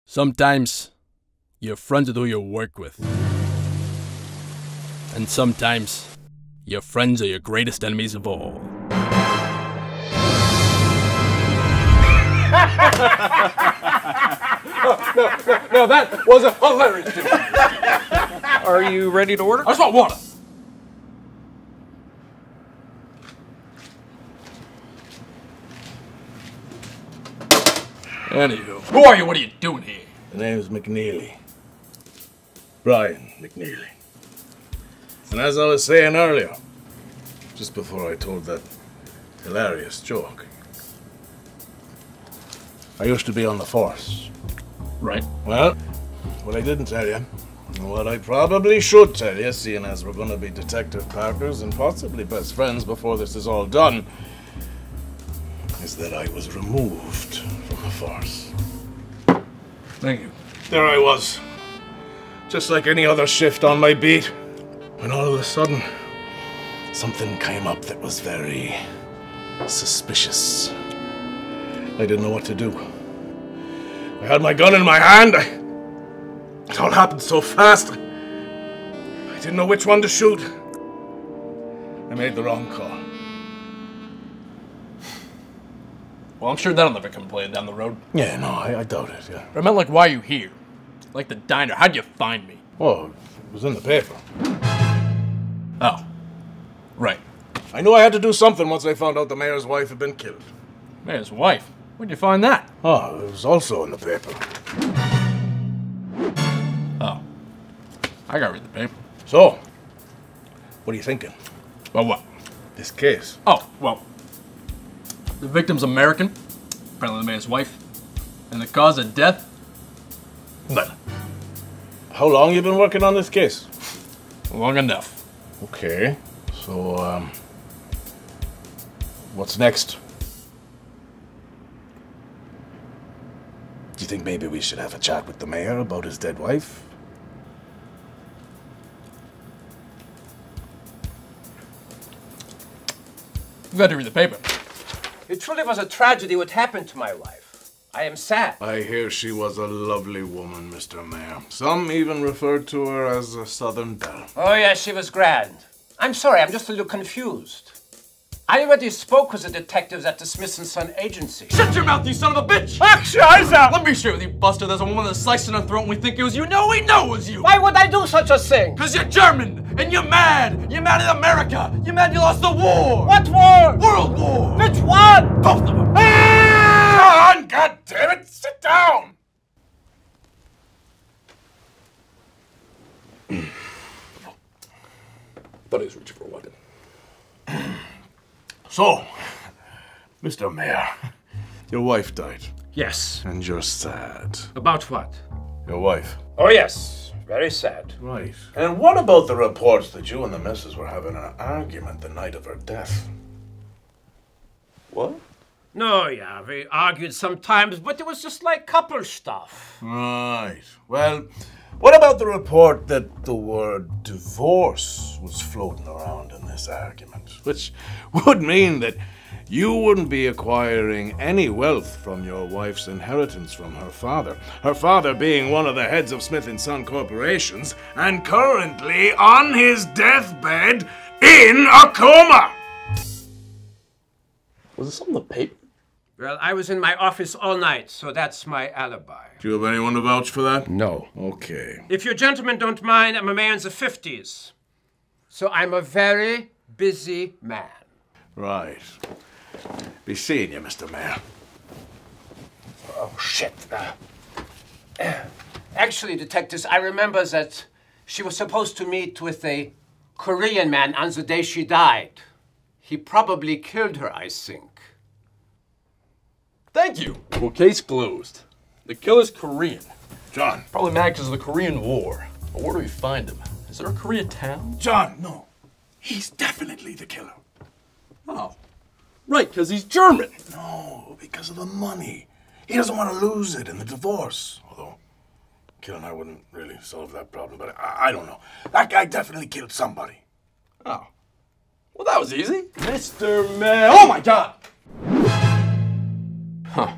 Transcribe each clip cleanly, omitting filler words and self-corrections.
Sometimes you're friends with who you work with. And sometimes your friends are your greatest enemies of all. No, that was a hilarious joke. Are you ready to order? I just want water. Anywho, who are you? What are you doing here? The name's McNeely. Brian McNeely. And as I was saying earlier, just before I told that hilarious joke, I used to be on the force. Right. Well, what I didn't tell you, and what I probably should tell you, seeing as we're going to be detective partners and possibly best friends before this is all done, is that I was removed from the force. Thank you. There I was, just like any other shift on my beat, when all of a sudden, something came up that was very suspicious. I didn't know what to do. I had my gun in my hand. It all happened so fast. I didn't know which one to shoot. I made the wrong call. Well, I'm sure that'll never come play down the road. Yeah, no, I doubt it, yeah. But I meant, like, why are you here? Like the diner. How'd you find me? Oh, it was in the paper. Oh. Right. I knew I had to do something once I found out the mayor's wife had been killed. Mayor's wife? Where'd you find that? Oh, it was also in the paper. Oh. I gotta read the paper. So, what are you thinking? Well, what? This case. Oh, well. The victim's American, apparently the mayor's wife, and the cause of death? None. How long you been working on this case? Long enough. Okay, so, what's next? Do you think maybe we should have a chat with the mayor about his dead wife? You got to read the paper. It truly was a tragedy what happened to my wife. I am sad. I hear she was a lovely woman, Mr. Mayor. Some even referred to her as a Southern belle. Oh, yes, she was grand. I'm sorry, I'm just a little confused. I already spoke with the detectives at the Smith & Son agency. Shut your mouth, you son of a bitch! Action, eyes out! Let me share with you, Buster. There's a woman that's sliced in her throat and we think it was you. No, we know it was you! Why would I do such a thing? Because you're German, and you're mad! You're mad at America! You're mad you lost the war! What war? World War! Which one? Both of them! John, God damn it, sit down! Thought he was reaching for a weapon. So, Mr. Mayor, your wife died, Yes. and you're sad. About what? Your wife. Oh, yes. Very sad. Right. And what about the reports that you and the missus were having an argument the night of her death? What? No, yeah, we argued sometimes, but it was just like couple stuff. Right. Well, what about the report that the word divorce was floating around in this argument? Which would mean that you wouldn't be acquiring any wealth from your wife's inheritance from her father. Her father being one of the heads of Smith & Son Corporations and currently on his deathbed in a coma. Was this on the paper? Well, I was in my office all night, so that's my alibi. Do you have anyone to vouch for that? No. Okay. If you gentlemen don't mind, I'm a man in the 50s. So I'm a very busy man. Right. Be seeing you, Mr. Mayor. Oh, shit. Actually, detectives, I remember that she was supposed to meet with a Korean man on the day she died. He probably killed her, I think. Thank you. Well, case closed. The killer's Korean. John. Probably mad because of the Korean War. But where do we find him? Is there a Koreatown? John, no. He's definitely the killer. Oh. Right, because he's German. No, because of the money. He doesn't want to lose it in the divorce. Although, killing her wouldn't really solve that problem, but I don't know. That guy definitely killed somebody. Oh. Well, that was easy. Mr. Mayor. Oh, my God. Huh.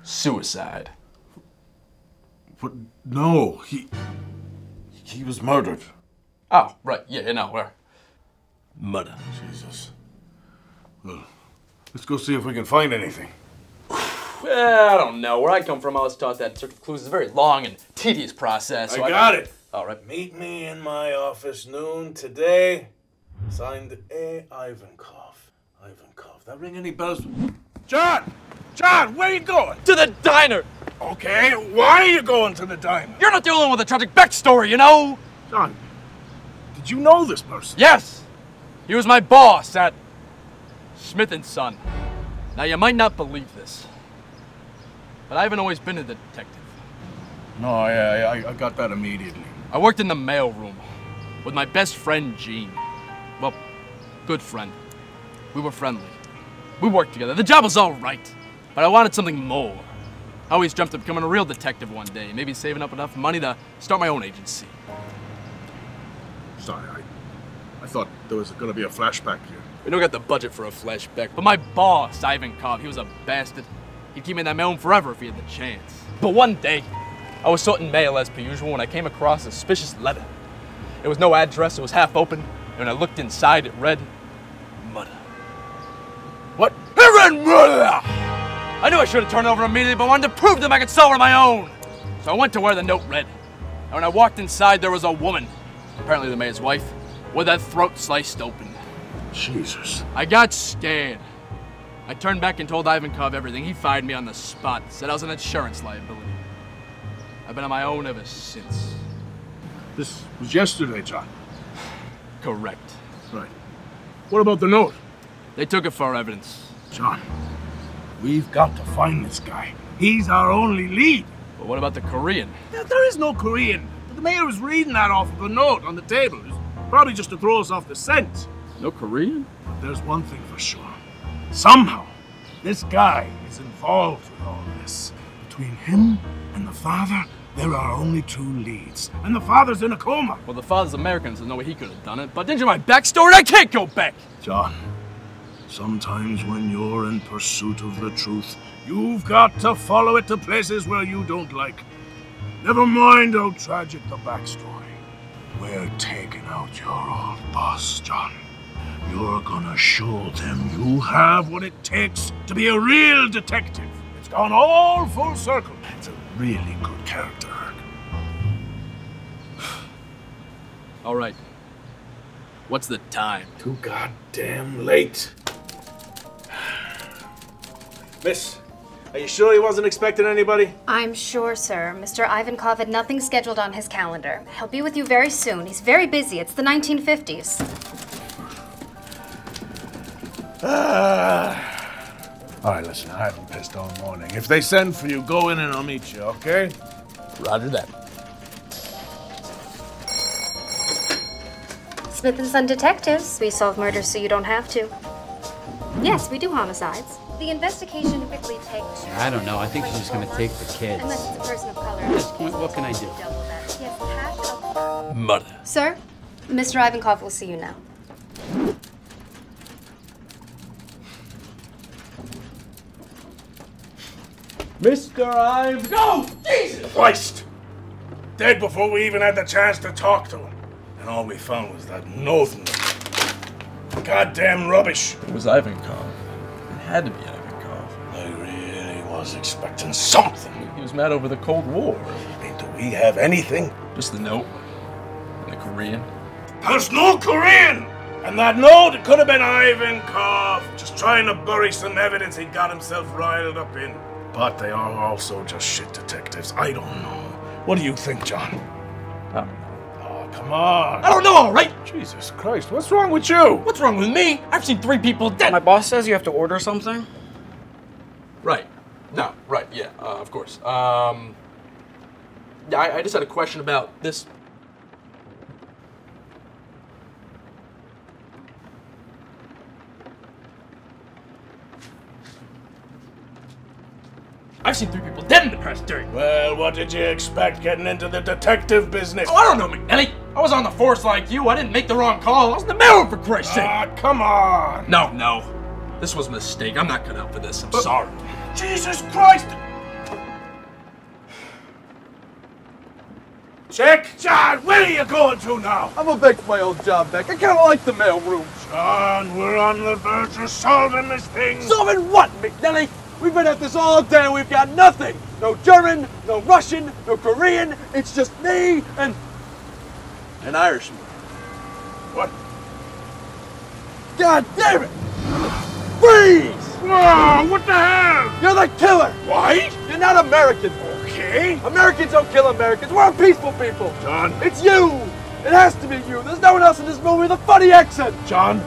Suicide. But no, he was murdered. Oh, right. Yeah, you know, where? Muduh. Jesus. Well, let's go see if we can find anything. Well, I don't know. Where I come from, I was taught that search for clues is a very long and tedious process. So I got it. All right. Meet me in my office noon today. Signed A. Ivankov. Ivankov. That ring any bells? John! John, where are you going? To the diner! Okay, why are you going to the diner? You're not the only one with a tragic backstory, you know? John, did you know this person? Yes! He was my boss at Smith & Son. Now, you might not believe this, but I haven't always been a detective. No, yeah, I got that immediately. I worked in the mailroom with my best friend, Gene. Well, good friend. We were friendly. We worked together. The job was all right, but I wanted something more. I always dreamt of becoming a real detective one day, maybe saving up enough money to start my own agency. Sorry, I thought there was going to be a flashback here. We don't got the budget for a flashback, but my boss, Ivankov, he was a bastard. He'd keep me in that mailroom forever if he had the chance. But one day, I was sorting mail as per usual when I came across a suspicious letter. It was no address, it was half open, and when I looked inside, it read, Muduh. What? It read Muduh! I knew I should have turned it over immediately, but I wanted to prove to them I could solve it on my own. So I went to where the note read. And when I walked inside, there was a woman, apparently the mayor's wife, with her throat sliced open. Jesus. I got scared. I turned back and told Ivankov everything. He fired me on the spot, said I was an insurance liability. I've been on my own ever since. This was yesterday, John. Correct. Right. What about the note? They took it for evidence. John, we've got to find this guy. He's our only lead. But what about the Korean? There is no Korean. The mayor was reading that off of a note on the table. It's probably just to throw us off the scent. No Korean? But there's one thing for sure. Somehow, this guy is involved with all this. Between him and the father, there are only two leads. And the father's in a coma. Well, the father's American, so no way he could have done it. But didn't you know my backstory? I can't go back! John, sometimes when you're in pursuit of the truth, you've got to follow it to places where you don't like. Never mind how tragic the backstory. We're taking out your old boss, John. You're gonna show them you have what it takes to be a real detective. It's gone all full circle. It's a really good character arc. All right. What's the time? Too goddamn late. Miss, are you sure he wasn't expecting anybody? I'm sure, sir. Mr. Ivankov had nothing scheduled on his calendar. He'll be with you very soon. He's very busy. It's the 1950s. All right, listen, I haven't pissed all morning. If they send for you, go in and I'll meet you, okay? Roger that. Smith & Son Detectives. We solve murders so you don't have to. Yes, we do homicides. The investigation typically takes... I don't know. I think she's just going to take the kids. Unless it's a person of color. At this point, what can I do? Yes, cash up front. Muduh. Sir, Mr. Ivankov will see you now. Mr. Ives, go! Jesus! Christ! Dead before we even had the chance to talk to him. And all we found was that note and the goddamn rubbish. It was Ivankov. It had to be Ivankov. I really was expecting something. He was mad over the Cold War. I mean, do we have anything? Just the note. And the Korean. There's no Korean! And that note, it could have been Ivankov, just trying to bury some evidence he got himself riled up in. But they are also just shit detectives. I don't know. What do you think, John? I don't know. Oh, come on. I don't know, all right? Jesus Christ, what's wrong with you? What's wrong with me? I've seen 3 people dead. My boss says you have to order something? Right. No, right, yeah, of course. Yeah, I just had a question about this. I've seen 3 people dead in the past 30. Well, what did you expect getting into the detective business? Oh, I don't know, McNeely. I was on the force like you. I didn't make the wrong call. I was in the mailroom, for Christ's sake. Ah, come on. No. This was a mistake. I'm not cut out for this. I'm sorry. Jesus Christ! Check! John, where are you going to now? I'm going back to my old job, Beck. I kind of like the mail room. John, we're on the verge of solving this thing. Solving what, McNeely? We've been at this all day and we've got nothing. No German, no Russian, no Korean. It's just me and an Irishman. What? God damn it! Freeze! Whoa, what the hell? You're the killer! What? You're not American. Okay. Americans don't kill Americans. We're peaceful people. John. It's you! It has to be you. There's no one else in this movie with a funny accent. John,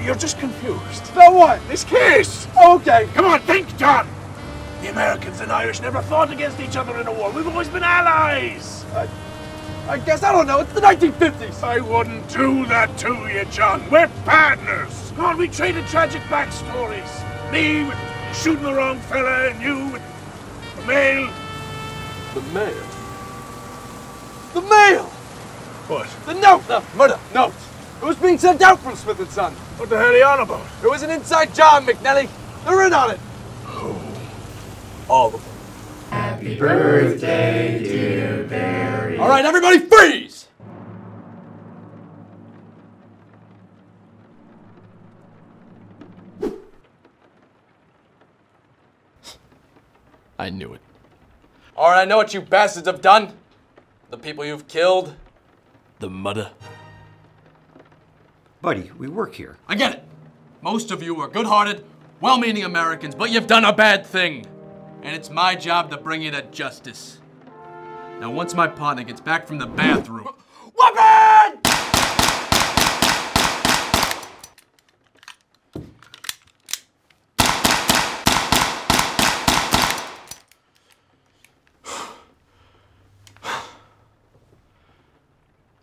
you're just confused. About what? This case. Okay. Come on, think, John. The Americans and Irish never fought against each other in a war. We've always been allies. I guess, I don't know. It's the 1950s. I wouldn't do that to you, John. We're partners. Come on, we traded tragic backstories. Me with shooting the wrong fella, and you with the mail. The mail? The mail! What? The note! The murder note! It was being sent out from Smith & Son. What the hell are you on about? It was an inside job, McNeely. They're in on it. All of them. Happy birthday, dear Barry. All right, everybody freeze! I knew it. All right, I know what you bastards have done. The people you've killed. The muduh. Buddy, we work here. I get it. Most of you are good-hearted, well-meaning Americans, but you've done a bad thing. And it's my job to bring you to justice. Now, once my partner gets back from the bathroom... Weapon!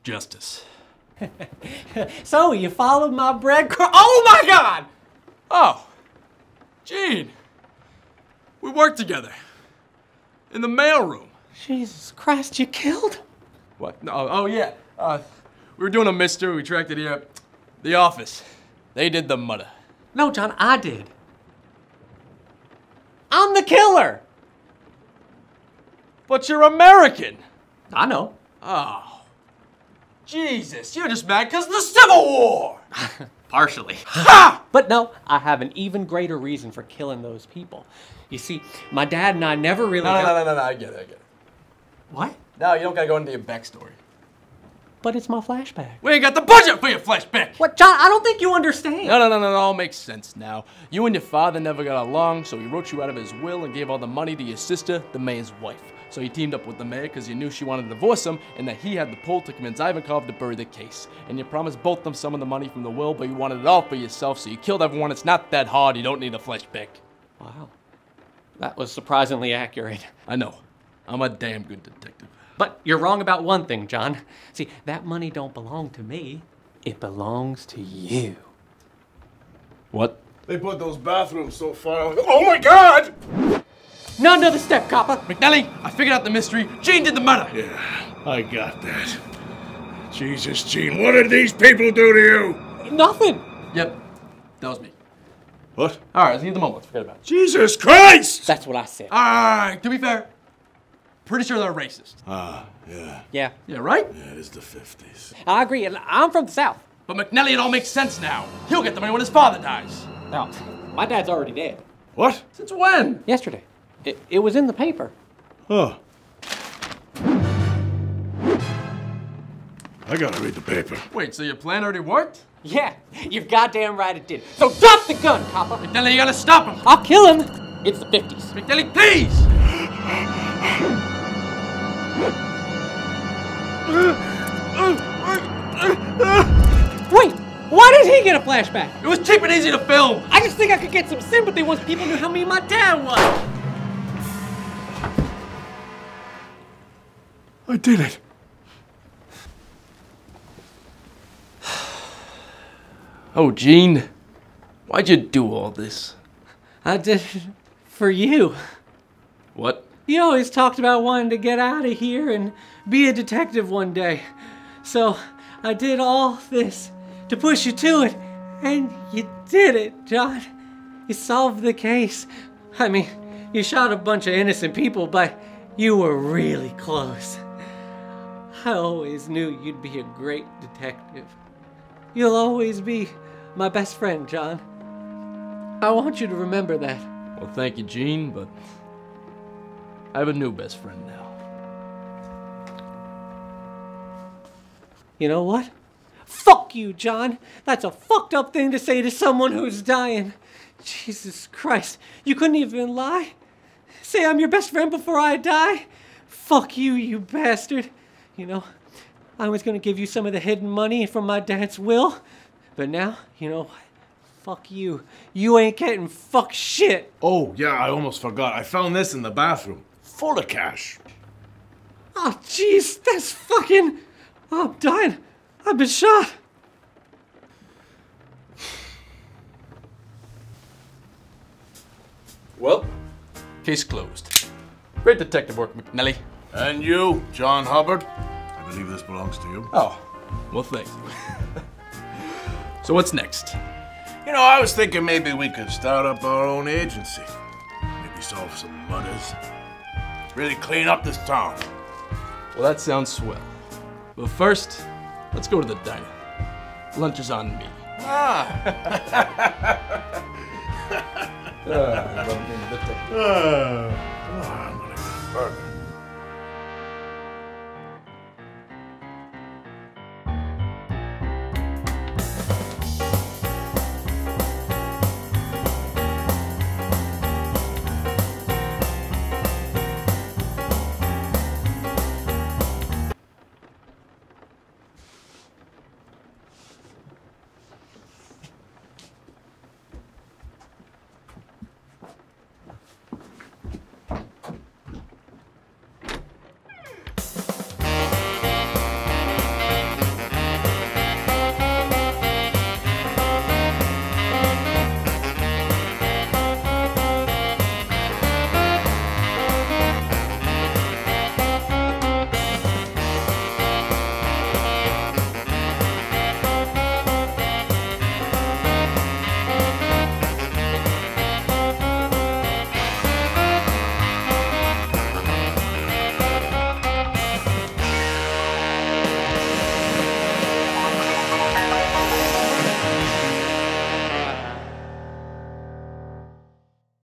Justice. So, you followed my breadcrumb. Oh my God! Oh, Gene. We worked together. In the mailroom. Jesus Christ, you killed him? What? No, oh yeah. We were doing a mystery. We tracked it here. The Office. They did the muduh. No, John, I did. I'm the killer! But you're American. I know. Oh. Jesus, you're just mad because of the Civil War! Partially. Ha! But no, I have an even greater reason for killing those people. You see, my dad and I never really No, I get it. What? No, you don't gotta go into your backstory. But it's my flashback. We ain't got the budget for your flashback! What, John? I don't think you understand. No, it all makes sense now. You and your father never got along, so he wrote you out of his will and gave all the money to your sister, the mayor's wife. So he teamed up with the mayor because you knew she wanted to divorce him and that he had the pull to convince Ivankov to bury the case. And you promised both them some of the money from the will, but you wanted it all for yourself, so you killed everyone. It's not that hard. You don't need a flashback. Wow. That was surprisingly accurate. I know. I'm a damn good detective. But you're wrong about one thing, John. See, that money don't belong to me. It belongs to you. What? They put those bathrooms so far. Oh my God! Not another step, copper. McNeely, I figured out the mystery. Gene did the murder. Yeah, I got that. Jesus, Gene, what did these people do to you? Nothing. Yep, that was me. What? All right, let's leave the moment. Let's forget about it. Jesus Christ! That's what I said. All right, to be fair, pretty sure they're racist. Yeah. Yeah. Yeah, right? Yeah, it is the 50s. I agree, and I'm from the South. But McNeely, it all makes sense now. He'll get the money when his father dies. No, my dad's already dead. What? Since when? Yesterday. It was in the paper. Oh. I gotta read the paper. Wait, so your plan already worked? Yeah, you're goddamn right it did. So drop the gun, copper. McNeely, you gotta stop him. I'll kill him. It's the 50s. McNeely, please! Wait, why did he get a flashback? It was cheap and easy to film. I just think I could get some sympathy once people knew how mean my dad was. I did it. Oh, Gene, why'd you do all this? I did it for you. What? You always talked about wanting to get out of here and be a detective one day. So I did all this to push you to it. And you did it, John. You solved the case. I mean, you shot a bunch of innocent people, but you were really close. I always knew you'd be a great detective. You'll always be my best friend, John. I want you to remember that. Well, thank you, Gene, but I have a new best friend now. You know what? Fuck you, John. That's a fucked up thing to say to someone who's dying. Jesus Christ, you couldn't even lie? Say I'm your best friend before I die? Fuck you, you bastard. You know, I was gonna give you some of the hidden money from my dad's will, but now, you know what? Fuck you. You ain't getting fuck shit. Oh, yeah, I almost forgot. I found this in the bathroom. Full of cash. Oh, jeez, that's fucking... Oh, I'm dying. I've been shot. Well, case closed. Great detective work, McNeely. And you, John Hubbard. I believe this belongs to you. Oh, well, thank you. So what's next? You know, I was thinking maybe we could start up our own agency. Maybe solve some mudders. Really clean up this town. Well, that sounds swell. But first, let's go to the diner. Lunch is on me. Ah. I'm gonna get a burger.